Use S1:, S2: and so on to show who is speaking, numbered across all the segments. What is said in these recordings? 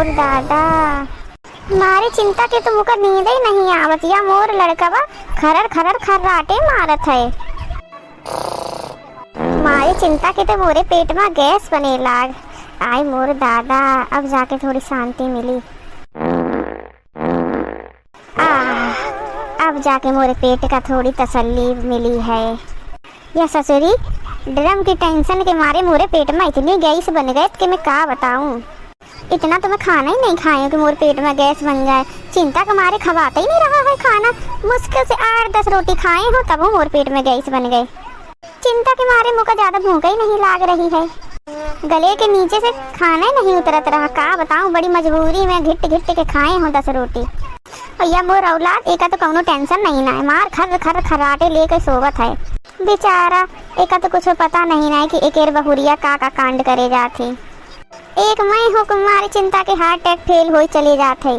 S1: मोर दादा, मारी चिंता के तो मुका नींद ही नहीं आवत। या मोर लड़कवा खरर खरर खर्राटे मारत है। मारी चिंता के तो मोरे पेट में गैस बने लाग। आय मोर दादा, अब जाके थोड़ी शांति मिली। अब जाके मोरे पेट का थोड़ी तसल्ली मिली है। या ससुरी, ड्रम की टेंशन के मारे मोरे पेट में इतनी गैस बन गए कि मैं क्या बताऊं। इतना तो मैं खाना ही नहीं खाई हूँ कि मोरे पेट में गैस बन जाए। चिंता के मारे खवाता ही नहीं रहा है खाना। मुश्किल से 8-10 रोटी खाए हो तब मोरे पेट में गैस बन गए। चिंता के मारे मुझे ज्यादा भूख ही नहीं लाग रही है। गले के नीचे से खाना ही नहीं उतरत रहा। क्या बताऊं, बड़ी मजबूरी में घिट घिट के खाए हूँ 10 रोटी। भैया मोर औलाद एका तो कौनो टेंशन नहीं ना है। मार खर खर खराटे लेकर सोवत है बेचारा। एका तो कुछ पता नहीं ना है कि एकेर बहुरिया का कांड करे जाती। एक मैं हो कुमारी चिंता के हार्ट अटैक फेल हो चले जाते।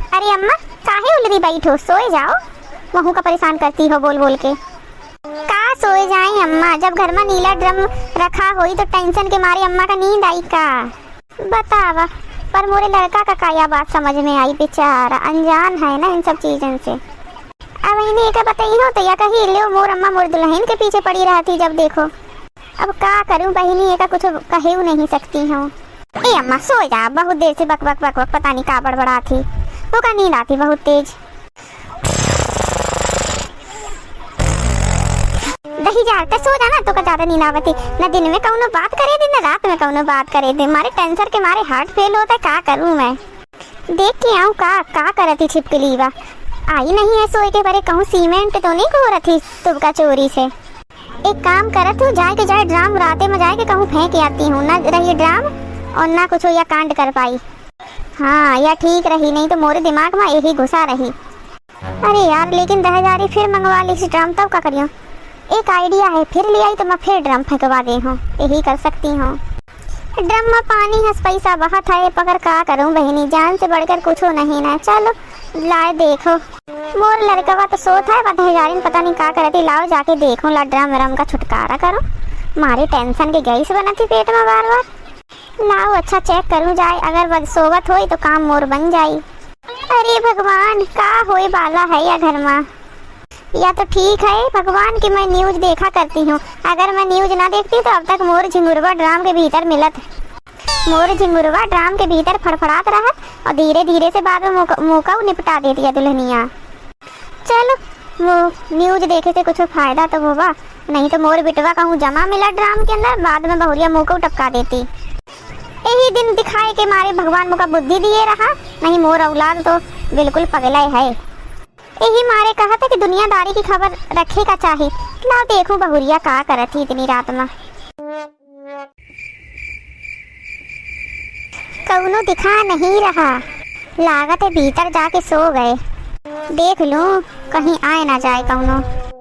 S1: अरे अम्मा, काहे उलरी बैठो, सोए जाओ। वहू का परेशान करती हो बोल बोल के। का सोए जाए अम्मा, जब घर में नीला ड्रम रखा होई तो टेंशन के मारे अम्मा का नींद आई का। बतावा, पर मोरे लड़का का क्या बात समझ में आई। बेचारा अनजान है ना इन सब चीजों से। अब इन्हें एक बताई हो तो या कही ले मोर अम्मा मोर दुल्हन के पीछे पड़ी रहती जब देखो। अब क्या करूं बहनी, एक कुछ कहे नहीं सकती हूँ। ए अम्मा सो जा, बहुत देर से बक बक बक बक पता नहीं का बड़बड़ा थी। वो का नींद आती बहुत तेज। दही जाकर सो जाना तो का ज्यादा नींद आवती। न दिन में कौनो बात करे दे, न रात में कौनो बात करे दे। मारे टेंशन के मारे हार्ट फेल होता है। क्या करूं मैं, देख के आऊं का करती छिपकली बा। आई नहीं है सोए के बारे कहूँ सीमेंट तो नहीं को रही तुबका चोरी से। एक काम करत हूँ, जाए के जाए ड्राम राते में जाए के कहूँ फेंक आती हूँ। न रही ड्राम और ना कुछ या कांड कर पाई। हाँ या ठीक रही, नहीं तो मोरे दिमाग में यही घुसा रही। अरे यार लेकिन 10,000 फिर मंगवा ली ड्राम, तब का करियो। एक आइडिया है, फिर ले आई तो मैं फिर ड्रम फेंकवा दे हूँ। यही कर सकती हूँ। ड्रम में पानी हंस पैसा बहुत है, पकड़ का करूँ बहनी, जान से बढ़कर कुछ नहीं ना। चलो लाए देखो, मोर लड़का तो सोता है 10,000 पता नहीं का करती। लाओ जाके देखो, ला ड्रम व्रम का छुटकारा करो। मारी टेंशन के गैस बनती पेट में बार बार। लाओ अच्छा चेक करूँ जाए, अगर सोवत हो तो काम मोर बन जाई। अरे भगवान, का होए बाला है या घर में। या तो ठीक है भगवान कि मैं न्यूज देखा करती हूँ। अगर मैं न्यूज ना देखती तो अब तक मोर झिंगुरवा ड्राम के भीतर मिलत। मोर झिंगुरवा ड्राम के भीतर फड़फड़ात रहत और धीरे धीरे से बाद में मौका निपटा देती है दुल्हनिया। चलो वो न्यूज देखे से कुछ फायदा तो होगा, नहीं तो मोर बिटवा कहूँ जमा मिला ड्राम के अंदर, बाद में बहुरिया मौका टपका देती। यही दिन दिखाए के मारे भगवान मुका बुद्धि दिए रहा, नहीं मोर औलाद तो बिल्कुल पगला है। यही मारे कहा था कि दुनियादारी की खबर रखे का चाहे। ला देखूं बहुरिया का करत थी इतनी रात में। कौनो दिखा नहीं रहा, लागत है भीतर जाके सो गए। देख लूं कहीं आए ना जाए कौनो।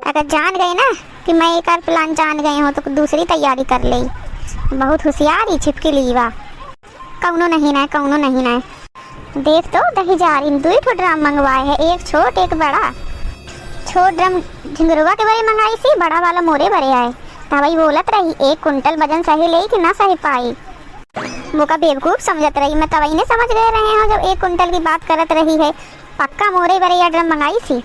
S1: अगर जान गए ना कि मैं एक प्लान जान गए हो तो दूसरी तैयारी कर ले। बहुत होशियार ही छिपके लीवा। कौनो नहीं ना, कौनो नहीं ना। देख तो 10,000 2 ड्रम मंगवाए हैं, एक छोट एक बड़ा। छोट ड्रम झिंगुरवा के बड़े मंगाई सी, बड़ा वाला मोरे बड़े आए। तभी बोलत रही 1 कुंटल वजन सही ले कि ना सही पाई। मुका बेवकूफ समझत रही मैं, तभी ने समझ गए रहे हो जब 1 कुंटल की बात करत रही है। पक्का मोरे बड़े या ड्रम मंगाई सी।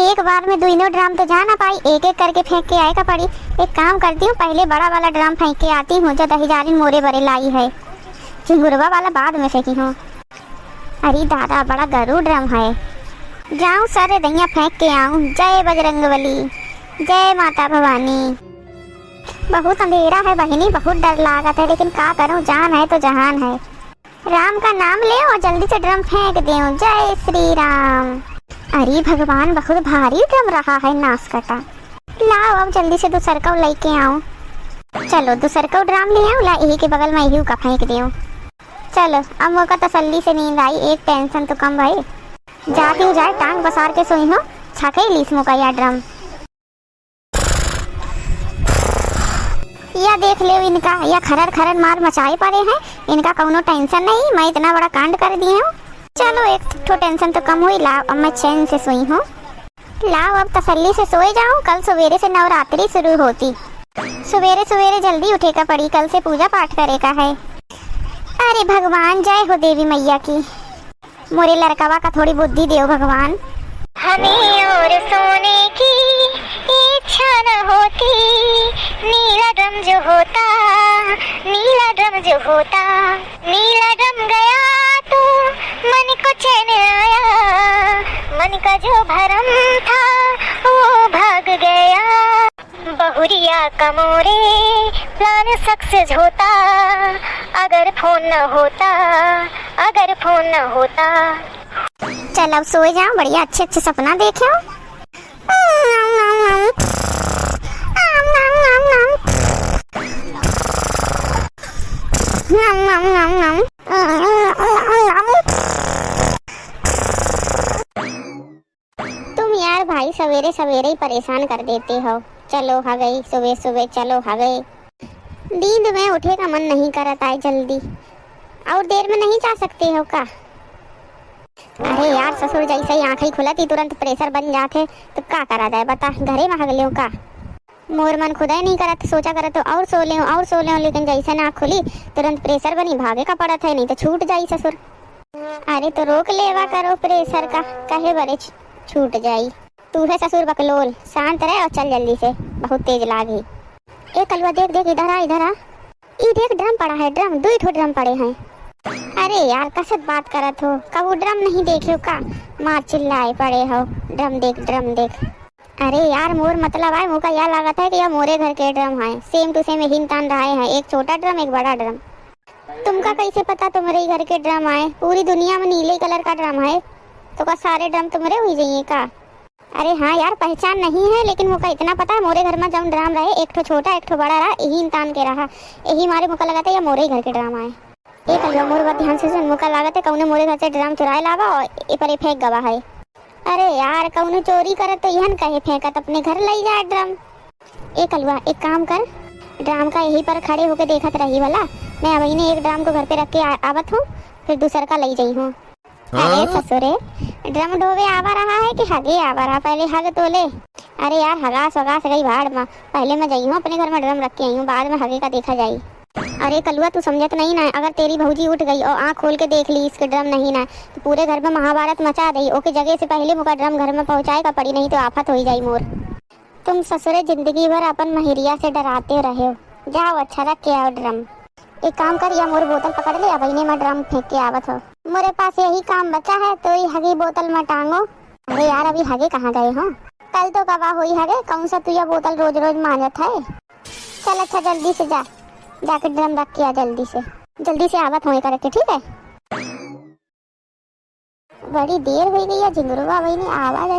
S1: एक बार में 2 ड्रम तो जा ना पाई, एक एक करके फेंक के आए का पड़ी। एक काम करती हूँ, पहले बड़ा वाला ड्रम फेंक के आती हूँ जो 10,000 मोरे बड़े लाई है। झिंगुरवा वाला बाद में फेंकी हूँ। अरे दादा बड़ा गरू ड्रम है। जाऊं सारे दहिया फेंक के आऊं। जय बजरंगबली, जय माता भवानी। बहुत अंधेरा है बहिनी, बहुत डर लागत है, लेकिन क्या करूं, जान है तो जहान है। राम का नाम ले और जल्दी से ड्रम फेंक दूं। जय श्री राम। अरे भगवान, बहुत भारी ड्रम रहा है नासकटा। लाओ अब जल्दी से दूसर को लेके आऊं। चलो दूसर को ड्रम ले आऊं, ला यही के बगल में यही का फेंक दूं। चलो अब मौका तसल्ली से नींद आई, एक टेंशन तो कम भाई। जाती हूँ जाए टांग पसार के सोई हो, छके लीस मौका या ड्रम। या देख ले इनका, या खरर खरर मार मचाए पड़े हैं। इनका कौनो टेंशन नहीं, मैं इतना बड़ा कांड कर दिए हूँ। चलो एक तो टेंशन तो कम हुई। लाओ अब मैं चैन से सोई हूँ। लाओ अब तसल्ली से सोए जाऊँ, कल सवेरे से नवरात्रि शुरू होती। सवेरे सवेरे जल्दी उठेगा पड़ी, कल से पूजा पाठ करेगा है। अरे भगवान, जय हो देवी मैया की। मोरे लड़कवा का थोड़ी बुद्धि दो भगवान। हमें और सोने की इच्छा न होती, नीला ड्रम जो होता, नीला ड्रम जो होता, नीला ड्रम गया तो मन को चैन आया, मन का जो भरम था वो भाग गया। बहुरिया का मोरे प्लान सक्सेस होता, अगर फोन न होता, अगर फोन न होता। चल अब सोए जाओ, बढ़िया अच्छे अच्छे सपना देखे। तुम यार भाई सवेरे सवेरे ही परेशान कर देते हो। चलो हा गई सुबह सुबह, चलो हा गई। नींद में उठे का मन नहीं करता है जल्दी, और देर में नहीं जा सकते हो का? अरे यार ससुर जैसे ही आंखें खुलती तुरंत प्रेशर बन जाते, तो क्या करा जाए बता, घरे में हगले का। मोर मन खुदा ही नहीं करत, सोचा करत तो और सो ले और सो ले, लेकिन जैसे ना खुली तुरंत प्रेशर बनी, भागे का पड़त है, नहीं तो छूट जाई ससुर। अरे तो रोक लेवा करो प्रेशर का, कहे बड़े छूट जाई। तू है ससुर बकलोल, शांत रहे और चल जल्दी से, बहुत तेज लागी। ए कलवा देख देख, इधर आ इधर आ, ई देख ड्रम पड़ा है, ड्रम 2 ठो ड्रम पड़े हैं। अरे यार कसत बात करत हो, कब ड्रम नहीं देखे हो का? माँ चिल्लाए पड़े हो, ड्रम देख ड्रम देख। अरे यार मोर मतलब है, मुका यह लागत है कि यह मोरे घर के ड्रम है, सेम टू सेम हिन तान रहे हैं, एक छोटा ड्रम एक बड़ा ड्रम। तुमका कैसे पता तुम्हारे घर के ड्रम आए? पूरी दुनिया में नीले कलर का ड्रम है, तो का सारे ड्रम तुम्हारे हुई जाइए का? अरे हाँ यार पहचान नहीं है, लेकिन मुका इतना पता है मोरे घर में जब ड्राम रहे, एक ठो छोटा एक ठो बड़ा रहा, यही इंसान के रहा, यही मारे मुका लगा था या मोरे घर के ड्राम आए। एक मोर बात ध्यान से सुन, मुका लागत है कौने मोरे घर से ड्राम चुराए लावा और ए पर फेंक गवा है। अरे यार कौनो चोरी करत तो यहन कहे फेंकत, अपने घर ले जाए ड्रम। एक अलवा एक काम कर, ड्राम का यही पर खड़े होके देखत रही वाला, मैं अभी ने एक ड्राम को घर पे रख के आवत हूँ, फिर दूसर का ले जाई हूँ। अरे ससुरे, ड्रम डोबे आवा रहा है कि हगे आवा रहा? पहले हग तो ले। अरे यार हगास वगास गई भाड़ में, पहले मैं जाई हूँ अपने घर में ड्रम रख के आई हूँ, बाद में हगे का देखा जाई। अरे कलुआ तू समझत नहीं ना, अगर तेरी भौजी उठ गई और आँख खोल के देख ली इसके ड्रम नहीं ना, तो पूरे घर में महाभारत मचा दी। ओके जगह से पहले मुका ड्रम घर में पहुँचाएगा पड़ी, नहीं तो आफत हो जाई मोर। तुम ससुरे जिंदगी भर अपन महिरिया से डराते रहे हो, जाओ अच्छा रख के आओ ड्रम। एक काम कर, या मोर बोतल पकड़ ले, अब इन्हें मैं ड्रम फेंक के आवत हो। मोरे पास यही काम बचा है, तो ये हगी बोतल में टांगो। अरे यार अभी हगे कहाँ गए हो? कल तो कवा हुई हगे, कौन सा तू यह बोतल रोज रोज मांगत है? चल अच्छा जल्दी से जा, जाकर ड्रम रख के आ जल्दी से आवत हो करके, ठीक है? बड़ी देर हो गई है, जिंगरुआ वही नहीं आवाज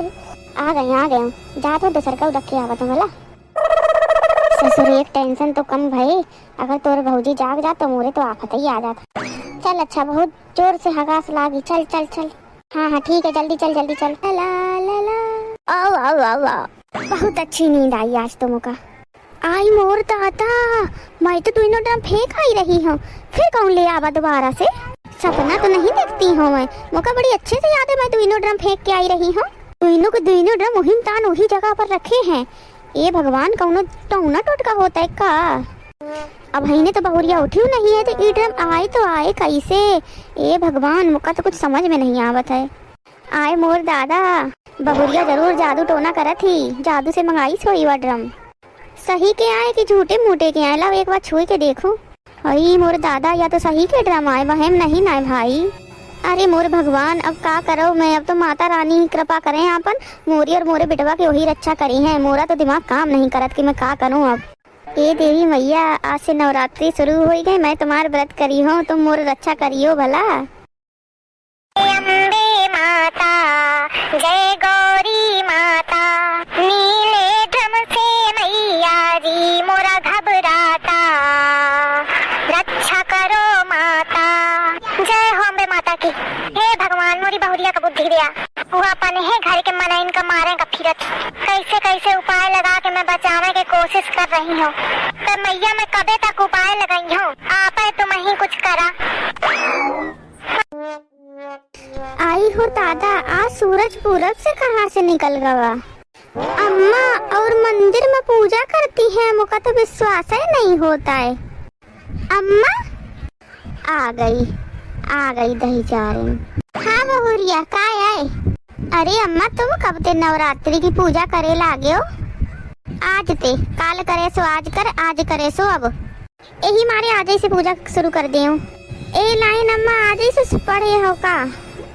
S1: आ गए जा तो दूसर का रख के आवत हो बोला। ससुर एक टेंशन तो कम भाई, अगर तोर भौजी जाग जा तो मोरे तो आफत ही आ जाता। चल अच्छा बहुत जोर से हगास लागी, चल चल चल। हाँ ठीक है जल्दी चल ला ला ला। आओ बहुत अच्छी नींद आई आज तो मुका। आई मोर दादा, मैं तो तीनों ड्रम फेंक आई रही हूँ, फिर कौन ले आवा दोबारा से? सपना तो नहीं देखती हूँ मैं, मुका बड़ी अच्छे से याद है, मैं तीनों ड्रम फेंक के आई रही हूँ। तीनों के तीनों ड्रम वही तान वही जगह पर रखे हैं। ये भगवान कौनो टौना टोटका होता है का? अब ने तो बहुरिया उठी नहीं है, तो ये ड्रम आए तो आए कैसे? ये भगवान मुका तो कुछ समझ में नहीं आवत है। आए मोर दादा, बहुरिया जरूर जादू टोना करत ही, जादू से मंगाई सोई वा ड्रम। सही के आए कि झूठे मूठे के आए? लाओ एक बार छुई के देखो। अरे मोर दादा, या तो सही के ड्रम आए, वहम नहीं ना भाई। अरे मोर भगवान अब का करो मैं, अब तो माता रानी कृपा करें आपन, मोरी और मोरे बिटवा के वही रक्षा करी है। मोरा तो दिमाग काम नहीं करत कि मैं का करूं अब। ए देवी मैया, आज से नवरात्रि शुरू हो गई, मैं तुम्हार व्रत करी हूँ, तुम मोर रक्षा करियो भला। अम्बे माता जय गौरी माता, नीले ड्रम से मैया जी मोरा घबराता, रक्षा करो माता। जय हो अम्बे माता की। हे भगवान मोरी बहुरिया का बुद्धि दिया, वो अपने है घर के मना इनका मारेगा फिरत, कैसे कैसे उपाय लगा के मैं बचाने की कोशिश कर रही हूँ। तो मैया मैं कबे तक उपाय लगाई हूँ, आप तुम ही कुछ करा। आई हो दादा, आज सूरज पूरब से कहाँ से निकल गया? अम्मा और मंदिर में पूजा करती है, मुझका तो विश्वास ही नहीं होता है। अम्मा आ गई दही चारण। हाँ बहुरिया का है? अरे अम्मा तुम कब ते नवरात्रि की पूजा करे लागे हो? आज ते काल करे सो आज कर, आज करे सो अब। यही मारे आज ही से पूजा शुरू कर दे। ए लाइन अम्मा आज ही से पढ़े हो का?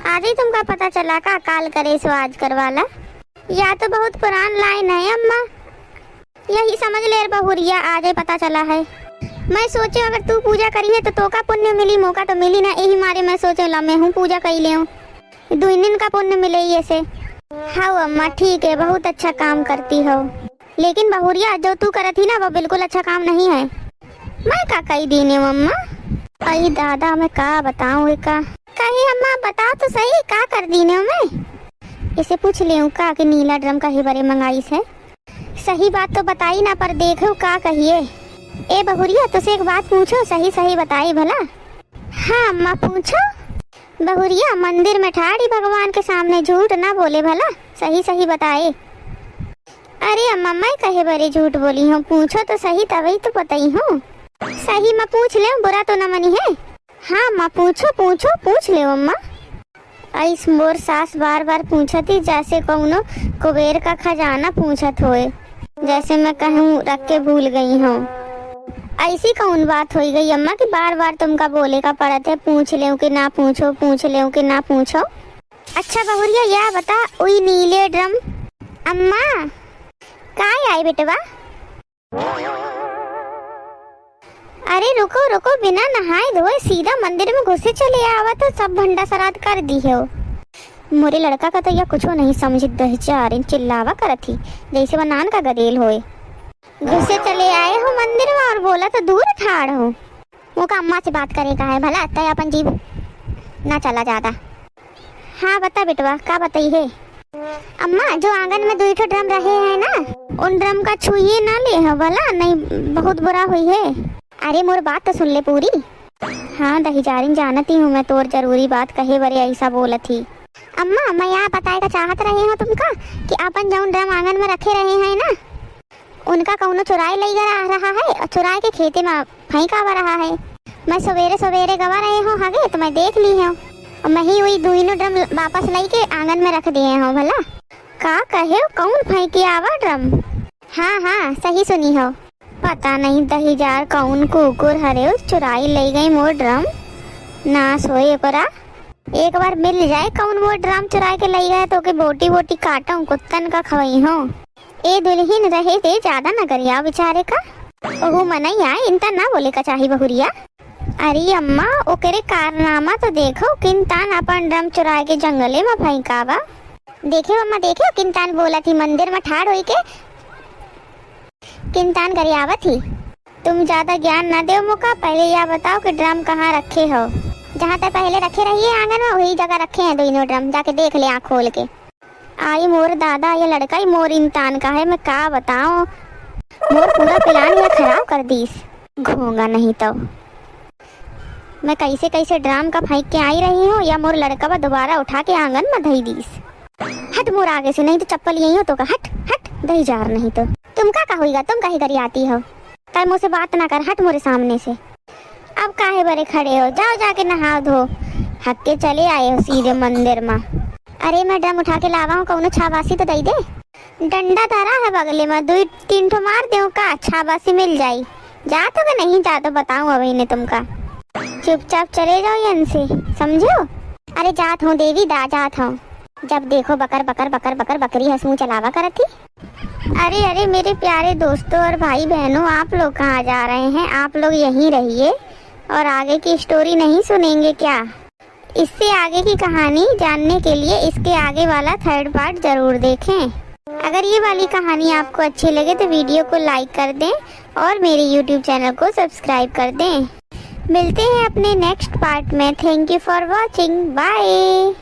S1: आज ही तुमका पता चला का काल करे सो आज कर वाला? या तो बहुत पुरान लाइन है अम्मा, यही समझ ले बहुरिया, आज ही पता चला है। मैं सोचे अगर तू पूजा करी है तो का पुण्य मिली, मौका तो मिली ना, यही मारे मैं सोचे ला मैं हूँ पूजा कर ले, 2 दिन का पुण्य मिले ये से। हाँ अम्मा ठीक है, बहुत अच्छा काम करती हो, लेकिन बहुरिया जो तू करत थी ना वो बिल्कुल अच्छा काम नहीं है। मैं का कही दीने अम्मा? अरे दादा मैं का बताऊँ का? कही अम्मा बताओ तो सही, का कर दीने मैं? इसे पूछ ले का कि नीला ड्रम का ही बड़े मंगाई है। सही बात तो बताई ना, पर देखो का कहिए। ए बहुरिया तुझसे एक बात पूछो, सही सही बताई भला। हाँ अम्मा पूछो। बहुरिया मंदिर में ठाड़ी भगवान के सामने झूठ ना बोले भला, सही सही बताए। अरे अम्मा मैं कहे बड़े झूठ बोली हूँ, पूछो तो सही तभी तो बताई हूँ। सही मैं पूछ ले, बुरा तो न मनी है। हाँ अम्मा पूछो पूछो पूछ ले अम्मा। इस मोर सास बार बार पूछती जैसे कौनो कुबेर का खजाना पूछत होए, जैसे मैं कहूँ रख के भूल गई हूँ। ऐसी कौन बात हो गई अम्मा कि बार बार तुमका बोले का पड़त है, पूछ ले कि ना पूछो, पूछ ले कि ना पूछो। अच्छा बहुरिया या बता वही नीले ड्रम अम्मा काय आई बेटवा? अरे रुको रुको, बिना नहाए धोए सीधा मंदिर में घुसे चले आवा तो सब भंडा सराद कर दी है। मोरे लड़का का तो यह कुछ नहीं समझ, दही चारण चिल्लावा करत थी जैसे वह नान का गदेल होए। घुसे चले आए हो मंदिर में और बोला तो दूर ठाड़ हो। वो का अम्मा से बात करे का है भला, तय अपन जीव ना चला ज्यादा। हाँ बता बेटवा का बताई है? अम्मा जो आंगन में 2 ड्रम रहे हैं ना, उन ड्रम का छुए ना ले हो भला, नहीं बहुत बुरा हुई है। अरे मोर बात तो सुन ले पूरी। हाँ दही चारण जानती हूँ मैं, तोर जरूरी बात कहे बरे ऐसा बोला थी। अम्मा मैं यहाँ बताए का चाहत रही हूँ तुमका कि अपन जो ड्रम आंगन में रखे रहे हैं ना, उनका कौनो चुराई ले रहा है और चुराए के खेते में फेंका रहा है। मैं सवेरे सवेरे गवा रहे हो आगे तो मैं देख ली हूँ, और मैं ही वही 2 ड्रम वापस लाई के आंगन में रख दिए हो भला। का कहे कौन फेंके आवा ड्रम? हाँ हाँ सही सुनी हो, पता नहीं दही जार कौन कुकुर हरे चुराई ले गई मोर ड्रम। ना सोए परा, एक बार मिल जाए कौन मोर ड्रम चुरा के ले गए तो के बोटी बोटी काटूं कुत्तन का खवई हो। ए दुल्हन रहे थे ज्यादा न करिया बेचारे का, ओहो मनैया इनता ना बोले का चाही बहुरिया। अरे अम्मा ओकरे कारनामा तो देखो, किनतान अपन ड्रम चुरा के जंगले में फेंकावा। देखे अम्मा देखे किनतान बोला थी मंदिर में ठाड़ होई के किनतान गरियावा थी। तुम ज्यादा ज्ञान ना दो मुका, पहले यह बताओ कि ड्रम कहाँ रखे हो? जहाँ तक पहले रखे रहिए आंगन में वही जगह रखे हैं 2 ड्रम, जाके देख ले आँख खोल के। आई मोर दादा ये लड़का ही मोर इंसान का है, मैं का बताऊं, मोर पूरा प्लान ये खराब कर दीस। घोंगा नहीं तो मैं कैसे कैसे ड्राम का फेंक के आई रही हूँ, या मोर लड़का बा दोबारा उठा के आंगन में धई दीस। हट मोर आगे से, नहीं तो चप्पल यही हो तो का। हट हट दही जार नहीं तो तुम का होईगा, तुम कहीं करी आती हो, तय मुझसे बात ना कर, हट मोरे सामने से। अब काहे बरे खड़े हो, जाओ जाके नहा धो। हक के चले आए हो सीधे मंदिर में। अरे मैं ड्रम उठा के लावा हूँ, कौनो छाबासी तो दई दे। डंडा धरा है बगले में, 2-3 ठो मार दे का छाबासी मिल जाई। जा तो कि नहीं जा तो बताऊँ अभी ने तुमका। चुपचाप चले जाओ यहाँ से, समझो। अरे जात हूँ देवी दा, जात हूँ। जब देखो बकर बकर बकर बकर बकरी हंसू चलावा करत थी। अरे अरे मेरे प्यारे दोस्तों और भाई बहनों, आप लोग कहाँ जा रहे हैं? आप लोग यहीं रहिए और आगे की स्टोरी नहीं सुनेंगे क्या? इससे आगे की कहानी जानने के लिए इसके आगे वाला 3rd पार्ट जरूर देखें। अगर ये वाली कहानी आपको अच्छी लगे तो वीडियो को लाइक कर दें और मेरे YouTube चैनल को सब्सक्राइब कर दें। मिलते हैं अपने नेक्स्ट पार्ट में। Thank you for watching, bye.